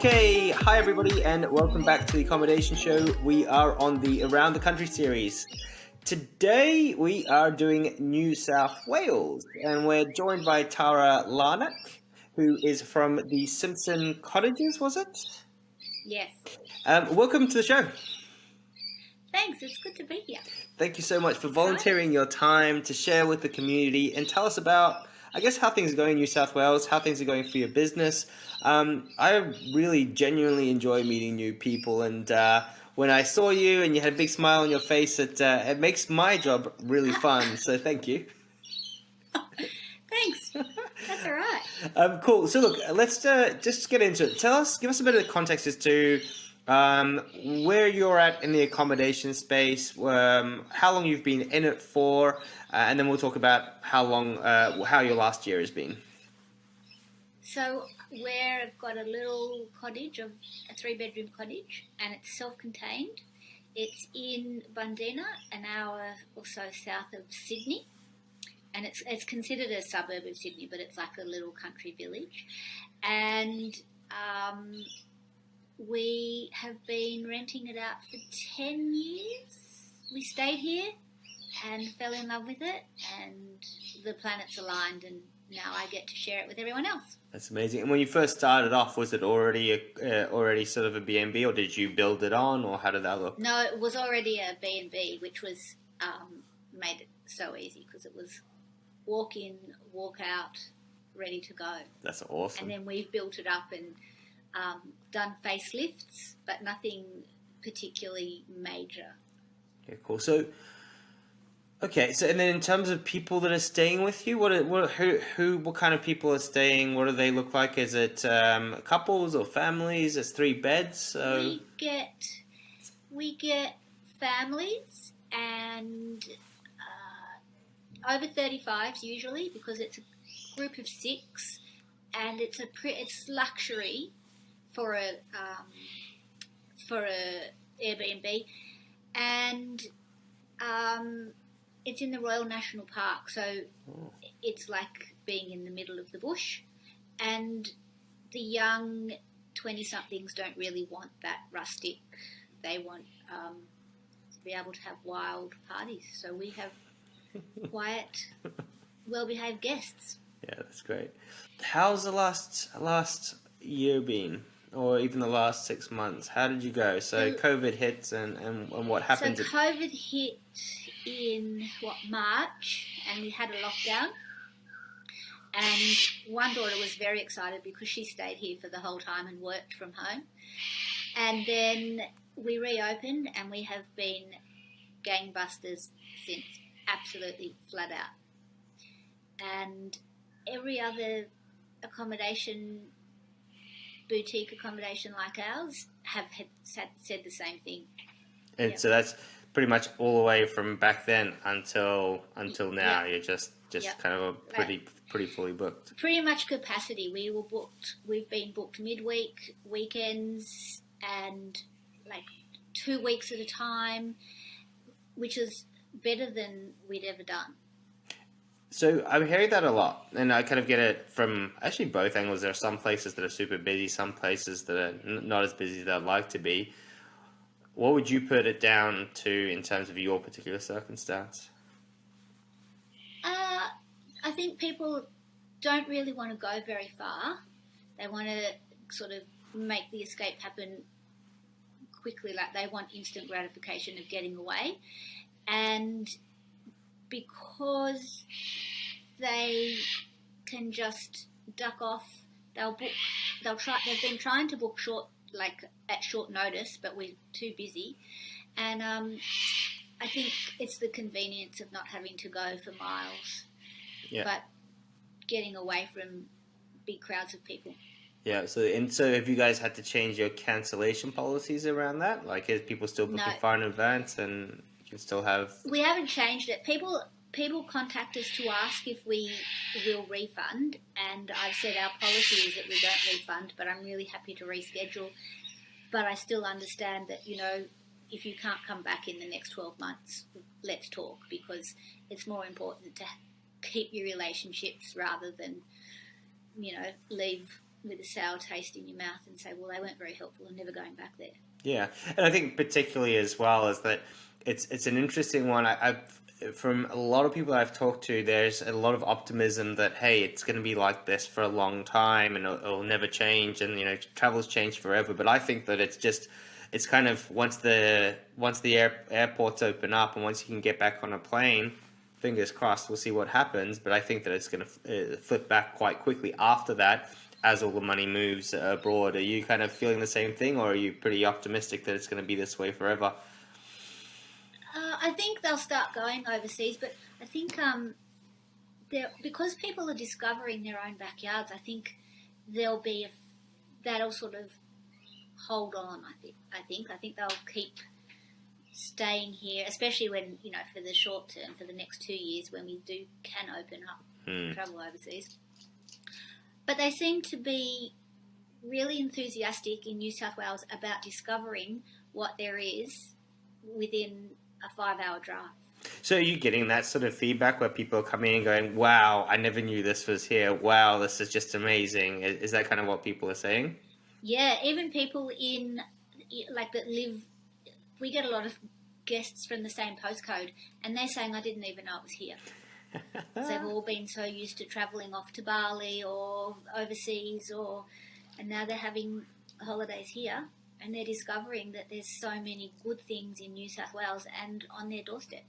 Okay, hi everybody and welcome back to the Accommodation Show. We are on the Around the Country series. Today we are doing New South Wales and we're joined by Tara Larnach, who is from the Simpson Cottages, was it? Yes. Welcome to the show. Thanks, it's good to be here. Thank you so much for volunteering your time to share with the community and tell us about, I guess, how things are going in New South Wales, how things are going for your business. I really genuinely enjoy meeting new people, and when I saw you and you had a big smile on your face, it makes my job really fun, so thank you. Thanks. That's all right. Cool. So look, let's just get into it. Give us a bit of context as to where you're at in the accommodation space, how long you've been in it for, and then we'll talk about how your last year has been. So we've got a little cottage, a 3-bedroom cottage, and it's self-contained. It's in Bundeena, an hour or so south of Sydney. And it's considered a suburb of Sydney, but it's like a little country village. And we have been renting it out for 10 years. We stayed here and fell in love with it, and the planets aligned, and now I get to share it with everyone else. That's amazing. And when you first started off, was it already sort of a B&B, or did you build it on, or how did that look? No, it was already a B&B, which was made it so easy because it was walk in, walk out, ready to go. That's awesome. And then we've built it up and done facelifts, but nothing particularly major. Yeah, cool. So, okay. So, and then in terms of people that are staying with you, what kind of people are staying? What do they look like? Is it couples or families? It's 3 beds. So we get families and over 35s usually, because it's a group of 6, and it's luxury for a Airbnb, and it's in the Royal National Park, so it's like being in the middle of the bush, and the young 20-somethings don't really want that rustic. They want to be able to have wild parties, so we have quiet, well-behaved guests. Yeah, that's great. How's the last year been, or even the last 6 months? How did you go? So COVID hits, and what happened? So COVID hit in March, and we had a lockdown. And one daughter was very excited because she stayed here for the whole time and worked from home. And then we reopened, and we have been gangbusters since. Absolutely flat out. And every other boutique accommodation like ours have said the same thing. And so that's pretty much all the way from back then until now. You're just kind of pretty fully booked. Pretty much capacity. We were booked. We've been booked midweek, weekends, and like 2 weeks at a time, which is better than we'd ever done. So I'm hearing that a lot, and I kind of get it from actually both angles. There are some places that are super busy, some places that are not as busy as they'd like to be. What would you put it down to in terms of your particular circumstance? I think people don't really want to go very far. They want to sort of make the escape happen quickly, like they want instant gratification of getting away. And because they can just duck off, they've been trying to book at short notice, but we're too busy. And I think it's the convenience of not having to go for miles, but getting away from big crowds of people. Yeah, so have you guys had to change your cancellation policies around that? Like, is people still booking far in advance, and you can still have... We haven't changed it. People contact us to ask if we will refund, and I've said our policy is that we don't refund, but I'm really happy to reschedule. But I still understand that, if you can't come back in the next 12 months, let's talk, because it's more important to keep your relationships rather than, leave with a sour taste in your mouth and say, well, they weren't very helpful and never going back there. Yeah, and I think particularly as well is that it's an interesting one. I've from a lot of people I've talked to, there's a lot of optimism that hey, it's going to be like this for a long time and it'll never change, and travel's changed forever. But I think that it's kind of once the airports open up and once you can get back on a plane, fingers crossed, we'll see what happens. But I think that it's going to flip back quite quickly after that as all the money moves abroad. Are you kind of feeling the same thing, or are you pretty optimistic that it's going to be this way forever? I think they'll start going overseas, but I think because people are discovering their own backyards, I think that'll sort of hold on. I think they'll keep staying here, especially when for the short term, for the next 2 years when we can open up travel overseas. But they seem to be really enthusiastic in New South Wales about discovering what there is within a 5-hour drive. So are you getting that sort of feedback where people are coming and going, wow, I never knew this was here. Wow, this is just amazing. Is that kind of what people are saying? Yeah, even people that live, we get a lot of guests from the same postcode and they're saying, I didn't even know it was here. So they've all been so used to travelling off to Bali or overseas, and now they're having holidays here and they're discovering that there's so many good things in New South Wales and on their doorstep.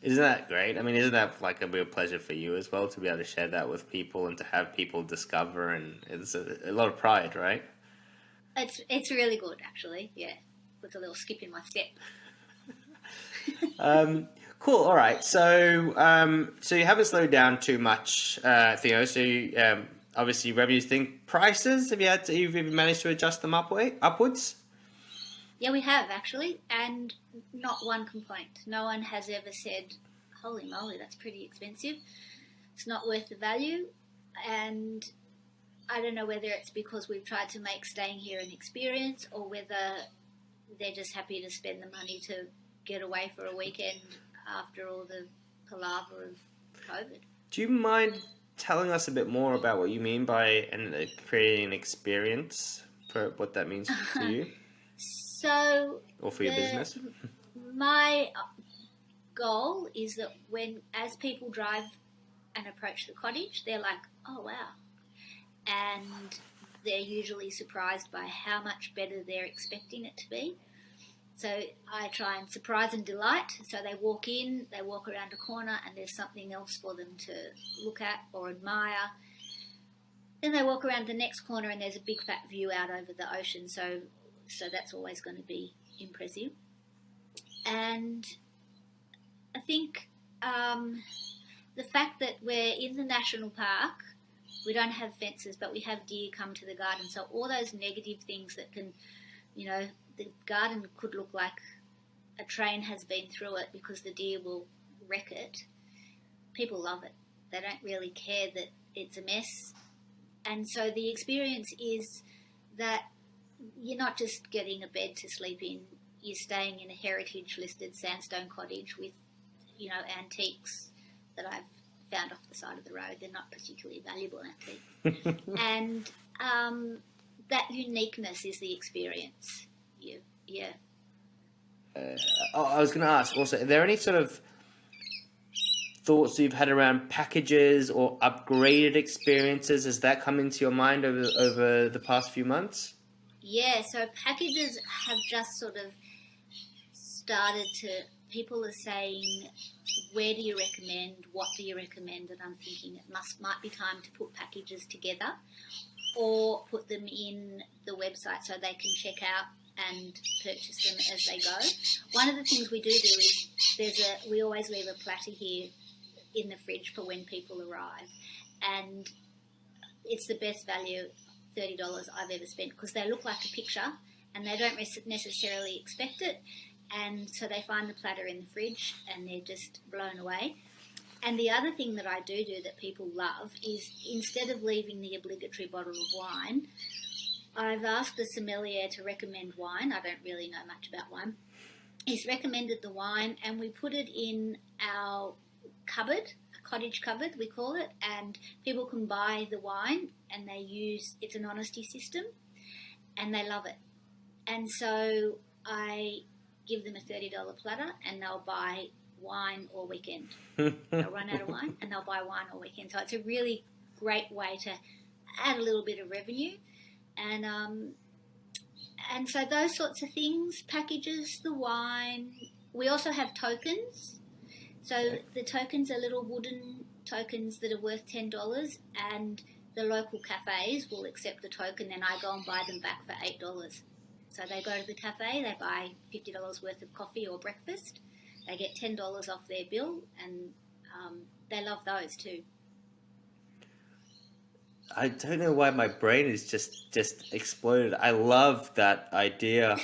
Isn't that great? I mean, isn't that like a real pleasure for you as well to be able to share that with people and to have people discover, and it's a lot of pride, right? It's really good, actually, yeah. With a little skip in my step. Cool. All right. So you haven't slowed down too much, Theo. So obviously revenues. Think prices. You've even managed to adjust them upwards? Yeah, we have actually, and not one complaint. No one has ever said, "Holy moly, that's pretty expensive. It's not worth the value." And I don't know whether it's because we've tried to make staying here an experience, or whether they're just happy to spend the money to get away for a weekend after all the palaver of COVID. Do you mind telling us a bit more about what you mean by creating an experience, for what that means to you? So, or for your business? My goal is that as people drive and approach the cottage, they're like, oh wow. And they're usually surprised by how much better they're expecting it to be. So I try and surprise and delight. So they walk in, they walk around a corner, and there's something else for them to look at or admire. Then they walk around the next corner, and there's a big fat view out over the ocean. So that's always going to be impressive. And I think the fact that we're in the national park, we don't have fences, but we have deer come to the garden. So all those negative things that can, the garden could look like a train has been through it because the deer will wreck it. People love it. They don't really care that it's a mess. And so the experience is that you're not just getting a bed to sleep in, you're staying in a heritage-listed sandstone cottage with, antiques that I've found off the side of the road. They're not particularly valuable antiques. And that uniqueness is the experience. Yeah. I was going to ask also, are there any sort of thoughts you've had around packages or upgraded experiences? Has that come into your mind over the past few months? Yeah, so packages have just sort of started to, people are saying, where do you recommend, what do you recommend? And I'm thinking it might be time to put packages together or put them in the website so they can check out and purchase them as they go. One of the things we do is we always leave a platter here in the fridge for when people arrive, and it's the best value, $30 I've ever spent, because they look like a picture and they don't necessarily expect it, and so they find the platter in the fridge and they're just blown away. And the other thing that I do that people love is, instead of leaving the obligatory bottle of wine, I've asked the sommelier to recommend wine. I don't really know much about wine. He's recommended the wine, and we put it in our cupboard, a cottage covered, we call it, and people can buy the wine and it's an honesty system, and they love it. And so I give them a $30 platter and they'll buy wine all weekend. They'll run out of wine and they'll buy wine all weekend. So it's a really great way to add a little bit of revenue. And so those sorts of things, packages, the wine. We also have tokens. So the tokens are little wooden tokens that are worth $10, and the local cafes will accept the token, and I go and buy them back for $8. So they go to the cafe, they buy $50 worth of coffee or breakfast, they get $10 off their bill, and they love those too. I don't know why my brain is just exploded. I love that idea.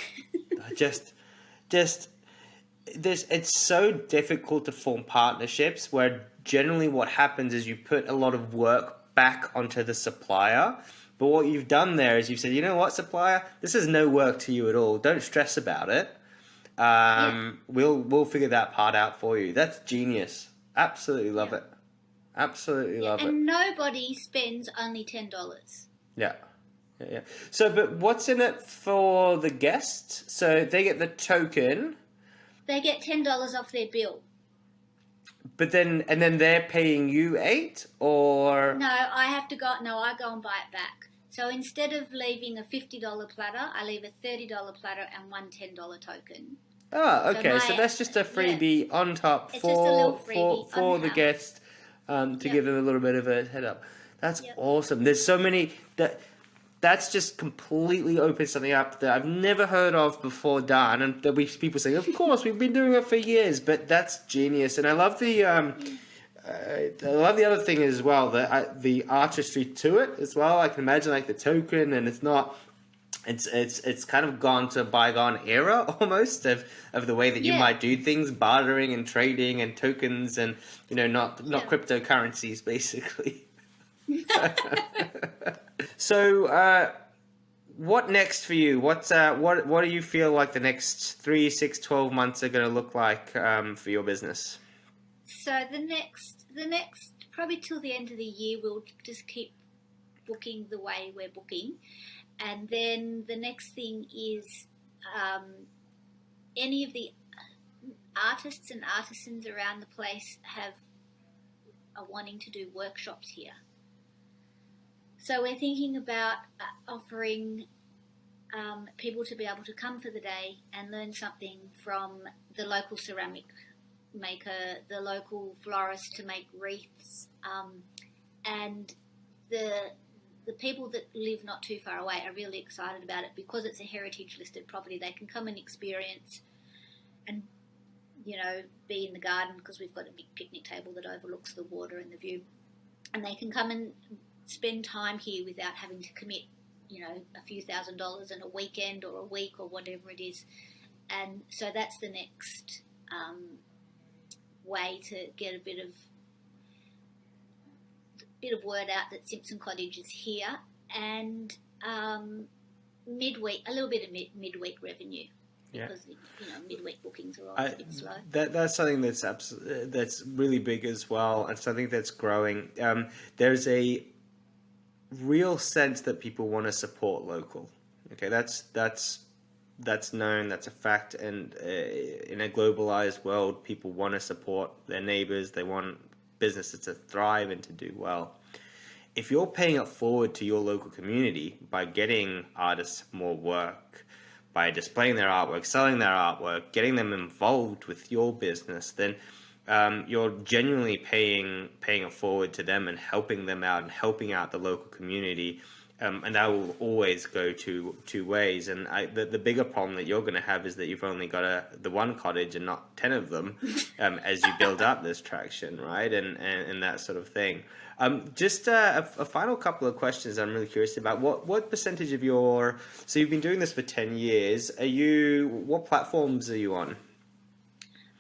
It's so difficult to form partnerships where generally what happens is you put a lot of work back onto the supplier. But what you've done there is you've said, you know what, supplier, this is no work to you at all. Don't stress about it. We'll figure that part out for you. That's genius. Absolutely love it. Absolutely love it. And nobody spends only $10. Yeah. So, but what's in it for the guests? So they get the token. They get $10 off their bill. But then they're paying you $8, or No, I go and buy it back. So instead of leaving a $50 platter, I leave a $30 platter and one $10 token. Oh, okay. So that's just a freebie on top It's just a little freebie for on the house. guest to give them a little bit of a head up. That's awesome. There's so many that's just completely opened something up that I've never heard of before done, and that people say, of course, we've been doing it for years, but that's genius. And I love the other thing as well, the artistry to it as well. I can imagine like the token, and it's kind of gone to a bygone era almost of the way that you might do things, bartering and trading and tokens, and not cryptocurrencies basically. So, what next for you? What do you feel like the next 3, 6, 12 months are going to look like for your business? So the next probably till the end of the year, we'll just keep booking the way we're booking, and then the next thing is any of the artists and artisans around the place are wanting to do workshops here. So we're thinking about offering people to be able to come for the day and learn something from the local ceramic maker, the local florist to make wreaths, and the people that live not too far away are really excited about it because it's a heritage listed property. They can come and experience and be in the garden because we've got a big picnic table that overlooks the water and the view, and they can come and spend time here without having to commit, a few $1,000s in a weekend or a week or whatever it is. And so that's the next way to get a bit of word out that Simpson Cottage is here, and midweek, a little bit of midweek revenue. Yeah. Because midweek bookings are always a bit slow. That's something that's really big as well, and something that's growing. There's a real sense that people want to support local. Okay, that's known. That's a fact. And in a globalized world, people want to support their neighbors. They want businesses to thrive and to do well. If you're paying it forward to your local community by getting artists more work, by displaying their artwork, selling their artwork, getting them involved with your business, then you're genuinely paying it forward to them and helping them out and helping out the local community. And that will always go two ways. And the bigger problem that you're going to have is that you've only got the one cottage and not 10 of them as you build up this traction, right? And that sort of thing. Just a final couple of questions I'm really curious about. What percentage of so you've been doing this for 10 years. What platforms are you on?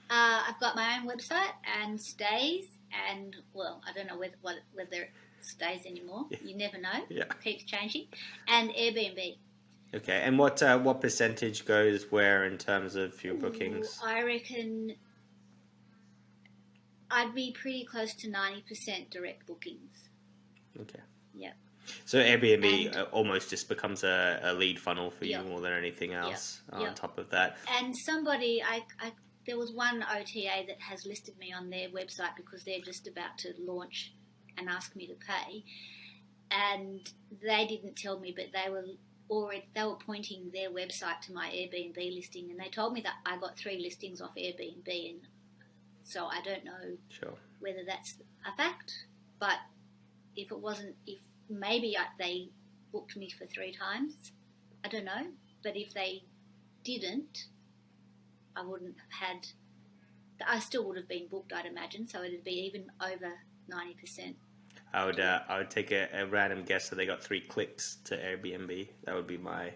I've got my own website and Stays, and I don't know whether it stays anymore. Yeah. You never know. Yeah. It keeps changing. And Airbnb. Okay, and what percentage goes where in terms of your bookings? I reckon I'd be pretty close to 90% direct bookings. Okay. Yeah. So Airbnb And almost just becomes a lead funnel for you yeah, more than anything yeah, else yeah. on top of that. And somebody, there was one OTA that has listed me on their website because they're just about to launch and ask me to pay. And they didn't tell me, but they were pointing their website to my Airbnb listing, and they told me that I got 3 listings off Airbnb, and so I don't know whether that's a fact, but if it wasn't, if maybe they booked me for 3 times, I don't know, but if they didn't, I wouldn't have had, I still would have been booked, I'd imagine, so it'd be even over 90%. I would take a random guess that they got 3 clicks to Airbnb. That would be my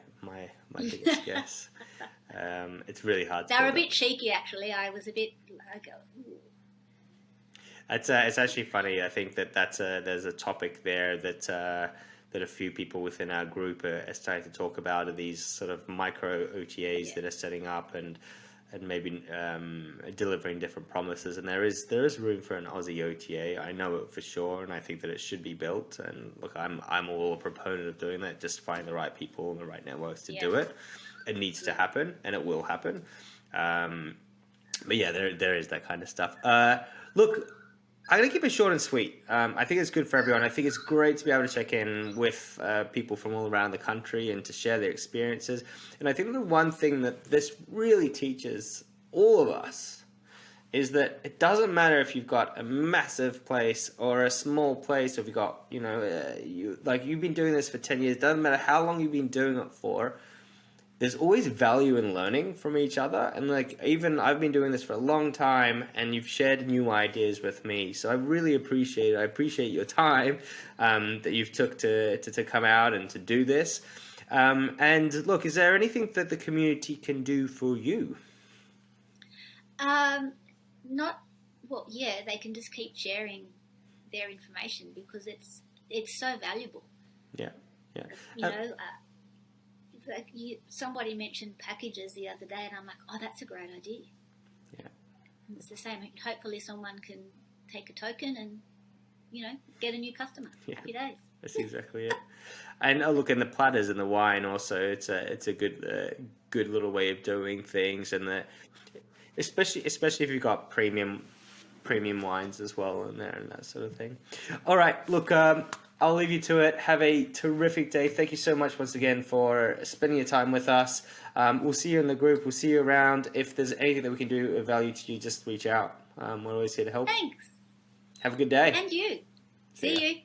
biggest guess. It's really hard. They were a bit cheeky, actually. I was a bit like, ooh. It's actually funny. I think there's a topic there that a few people within our group are starting to talk about, are these sort of micro OTAs that are setting up and maybe delivering different promises. And there is room for an Aussie OTA. I know it for sure, and I think that it should be built. And look, I'm all a proponent of doing that. Just find the right people and the right networks to do it. It needs to happen, and it will happen. But yeah, there is that kind of stuff. Look, I'm going to keep it short and sweet. I think it's good for everyone. I think it's great to be able to check in with people from all around the country and to share their experiences. And I think the one thing that this really teaches all of us is that it doesn't matter if you've got a massive place or a small place, or if you've got, you've been doing this for 10 years. It doesn't matter how long you've been doing it for. There's always value in learning from each other. And even I've been doing this for a long time, and you've shared new ideas with me. So I really appreciate it. I appreciate your time that you've took to come out and to do this. And look, is there anything that the community can do for you? They can just keep sharing their information because it's so valuable. Yeah. Somebody mentioned packages the other day, and I'm like, oh, that's a great idea. Yeah. And it's the same. Hopefully someone can take a token and, get a new customer. Yeah. Happy days. That's exactly it. And look, and the platters and the wine also, it's a good little way of doing things, and especially if you've got premium wines as well in there and that sort of thing. All right, look, I'll leave you to it. Have a terrific day. Thank you so much once again for spending your time with us. We'll see you in the group. We'll see you around. If there's anything that we can do of value to you, just reach out. We're always here to help. Thanks. Have a good day. And you. See you.